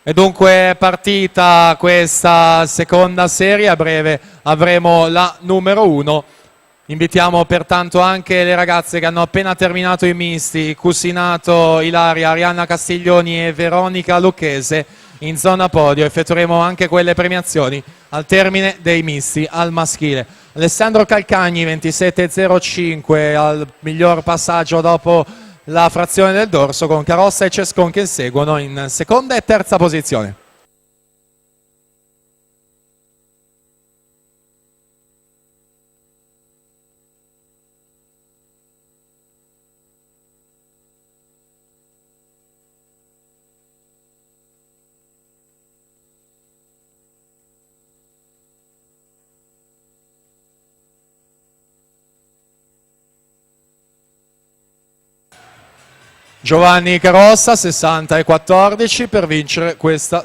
E dunque è partita questa seconda serie, a breve avremo la numero 1. Invitiamo pertanto anche le ragazze che hanno appena terminato i misti, Cusinato Ilaria, Arianna Castiglioni e Veronica Lucchese in zona podio. Effettueremo anche quelle premiazioni al termine dei misti al maschile. Alessandro Calcagni 27.05 al miglior passaggio dopo la frazione del dorso, con Carossa e Cescon che seguono in seconda e terza posizione. Giovanni Carossa 60 e 14 per vincere questa